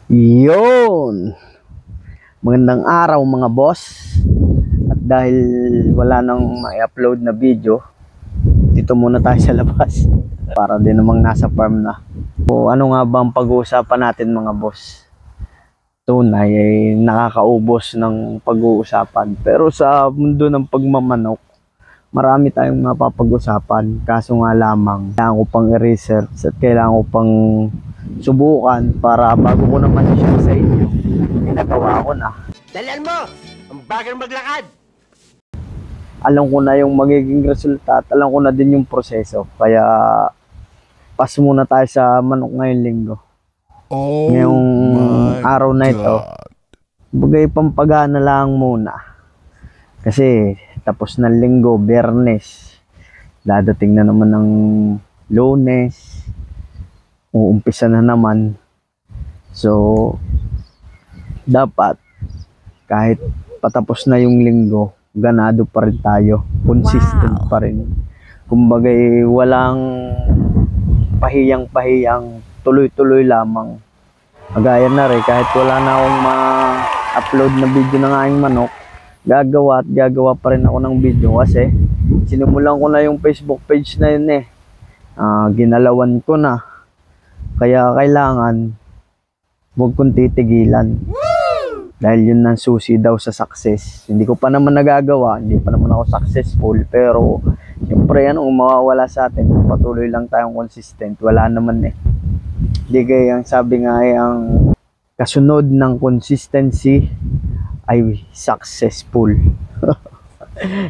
Yun! Magandang araw mga boss. At dahil wala nang ma-upload na video, dito muna tayo sa labas para din namang nasa farm na. So, ano nga ba ang pag-uusapan natin mga boss? Tunay ay nakakaubos ng pag-uusapan. Pero sa mundo ng pagmamanok, marami tayong mapapag-usapan. Kaso nga lamang, kailangan ko pang i-research at kailangan ko pang subukan para bago ko naman i-share sa inyo, pinagawa ko na. Dalian mo! Ang bagal maglakad! Alam ko na yung magiging resulta at alam ko na din yung proseso. Kaya pass muna tayo sa manok ngayong linggo. Ngayong araw na ito, bagay pampagana lang muna. Kasi tapos na linggo, Biyernes. Dadating na naman ng Lunes. Uumpisa na naman. So, dapat kahit patapos na yung linggo, ganado pa rin tayo. Consistent pa rin. Kumbaga, walang pahiyang-pahiyang, tuloy-tuloy lamang. Kagaya na rin, kahit wala na akong ma-upload na video ng aking manok, gagawa at gagawa pa rin ako ng video kasi sinimulan ko na yung Facebook page na yun eh. Ginalawan ko na. Kaya kailangan huwag kong titigilan. Dahil yun ang susi daw sa success. Hindi ko pa naman nagagawa, hindi pa naman ako successful, pero siyempre yan, mawawala sa atin. Patuloy lang tayong consistent. Wala naman eh. Hindi kaya ang sabi nga ay ang kasunod ng consistency ay successful.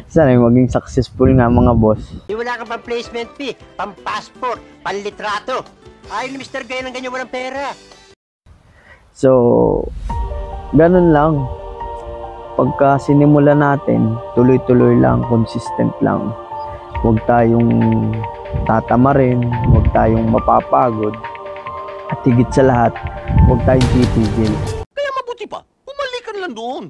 Sana yung maging successful nga mga boss. Wala kang pang placement fee, pang passport, pang litrato. Ay, Mr. Gay lang ganyan walang pera. So, ganun lang. Pagka sinimula natin, tuloy-tuloy lang, consistent lang. Huwag tayong tatamarin, huwag tayong mapapagod. At higit sa lahat, huwag tayong titigil. Kaya mabuti pa, umalikan lang doon.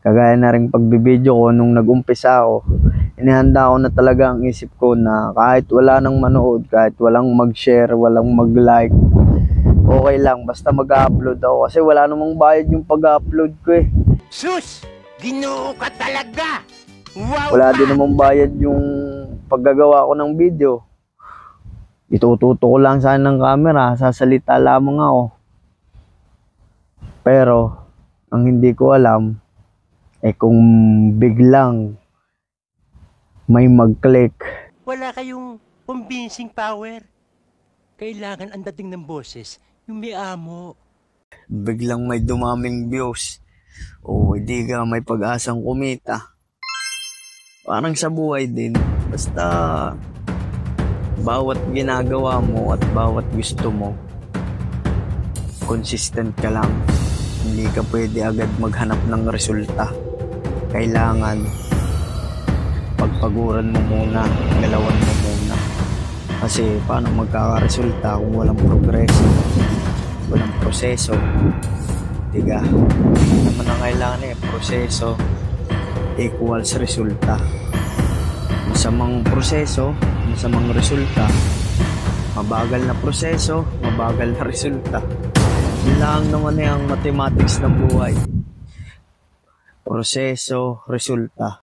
Kagaya na rin pagbibideo ko nung nag-umpisa ako, inihanda ko na talaga ang isip ko na kahit wala nang manood, kahit walang mag-share, walang mag-like, okay lang, basta mag-upload ako kasi wala namang bayad yung pag-upload ko eh. Sus! Ginoo ka talaga! Wow! Wala din namang bayad yung paggagawa ko ng video. Itututo ko lang sana ng camera, sasalita lamang ako. Pero, ang hindi ko alam, kung biglang may mag-click. Wala kayong convincing power. Kailangan ang dating ng boses, yung may amo. Biglang may dumaming views. O hindi ka may pag-asang kumita. Parang sa buhay din. Basta bawat ginagawa mo at bawat gusto mo, consistent ka lang. Hindi ka pwede agad maghanap ng resulta. Kailangan pagpaguran mo muna, galawan mo muna. Kasi paano magkakaresulta kung walang progreso, walang proseso? Diga, naman ang kailangan proseso equals resulta. Masamang proseso, masamang resulta. Mabagal na proseso, mabagal na resulta. Yun lang naman ang mathematics ng buhay. Proseso, resulta.